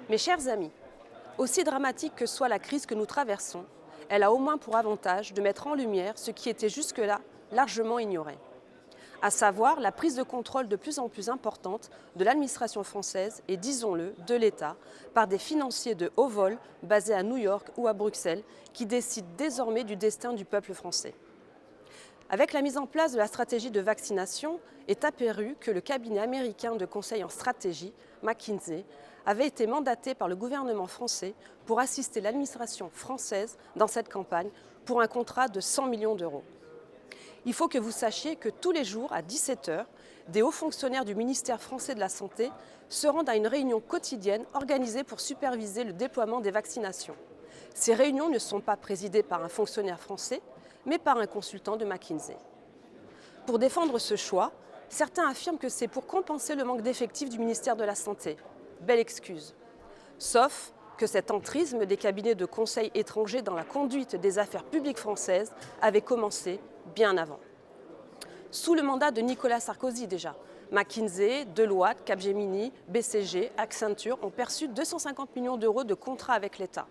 Mes chers amis, aussi dramatique que soit la crise que nous traversons, elle a au moins pour avantage de mettre en lumière ce qui était jusque-là largement ignoré, à savoir la prise de contrôle de plus en plus importante de l'administration française et, disons-le, de l'État, par des financiers de haut vol basés à New York ou à Bruxelles qui décident désormais du destin du peuple français. Avec la mise en place de la stratégie de vaccination, est apparu que le cabinet américain de conseil en stratégie, McKinsey, avait été mandaté par le gouvernement français pour assister l'administration française dans cette campagne pour un contrat de 100 millions d'euros. Il faut que vous sachiez que tous les jours, à 17 h, des hauts fonctionnaires du ministère français de la Santé se rendent à une réunion quotidienne organisée pour superviser le déploiement des vaccinations. Ces réunions ne sont pas présidées par un fonctionnaire français, mais par un consultant de McKinsey. Pour défendre ce choix, certains affirment que c'est pour compenser le manque d'effectifs du ministère de la Santé. Belle excuse. Sauf que cet entrisme des cabinets de conseil étrangers dans la conduite des affaires publiques françaises avait commencé bien avant. Sous le mandat de Nicolas Sarkozy déjà, McKinsey, Deloitte, Capgemini, BCG, Accenture ont perçu 250 millions d'euros de contrats avec l'État.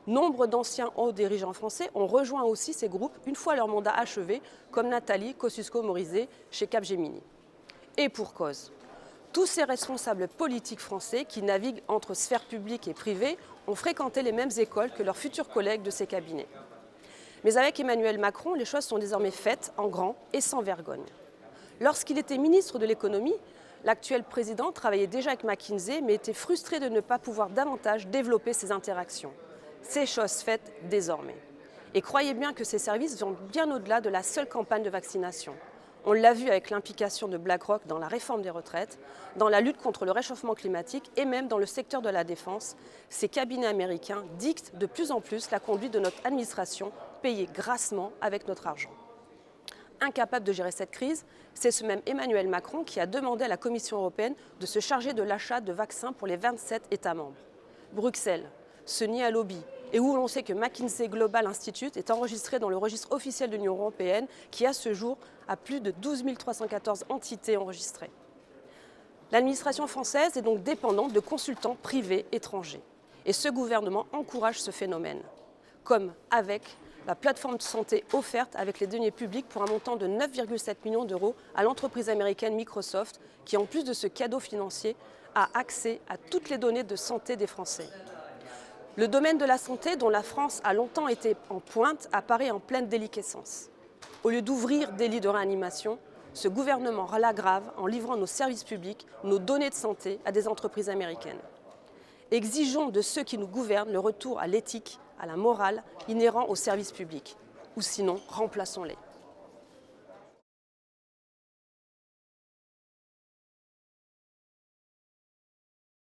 Nombre d'anciens hauts dirigeants français ont rejoint aussi ces groupes une fois leur mandat achevé, comme Nathalie Kosciusko-Morizet chez Capgemini. Et pour cause. Tous ces responsables politiques français qui naviguent entre sphère publique et privée ont fréquenté les mêmes écoles que leurs futurs collègues de ces cabinets. Mais avec Emmanuel Macron, les choses sont désormais faites en grand et sans vergogne. Lorsqu'il était ministre de l'économie, l'actuel président travaillait déjà avec McKinsey mais était frustré de ne pas pouvoir davantage développer ses interactions. C'est chose faite désormais. Et croyez bien que ces services vont bien au-delà de la seule campagne de vaccination. On l'a vu avec l'implication de BlackRock dans la réforme des retraites, dans la lutte contre le réchauffement climatique et même dans le secteur de la défense. Ces cabinets américains dictent de plus en plus la conduite de notre administration, payée grassement avec notre argent. Incapable de gérer cette crise, c'est ce même Emmanuel Macron qui a demandé à la Commission européenne de se charger de l'achat de vaccins pour les 27 États membres. Bruxelles se nie à lobby et où l'on sait que McKinsey Global Institute est enregistré dans le registre officiel de l'Union européenne qui, à ce jour, a plus de 12 314 entités enregistrées. L'administration française est donc dépendante de consultants privés étrangers. Et ce gouvernement encourage ce phénomène, comme avec la plateforme de santé offerte avec les deniers publics pour un montant de 9,7 millions d'euros à l'entreprise américaine Microsoft, qui, en plus de ce cadeau financier, a accès à toutes les données de santé des Français. Le domaine de la santé, dont la France a longtemps été en pointe, apparaît en pleine déliquescence. Au lieu d'ouvrir des lits de réanimation, ce gouvernement l'aggrave en livrant nos services publics, nos données de santé à des entreprises américaines. Exigeons de ceux qui nous gouvernent le retour à l'éthique, à la morale inhérent aux services publics, ou sinon remplaçons-les.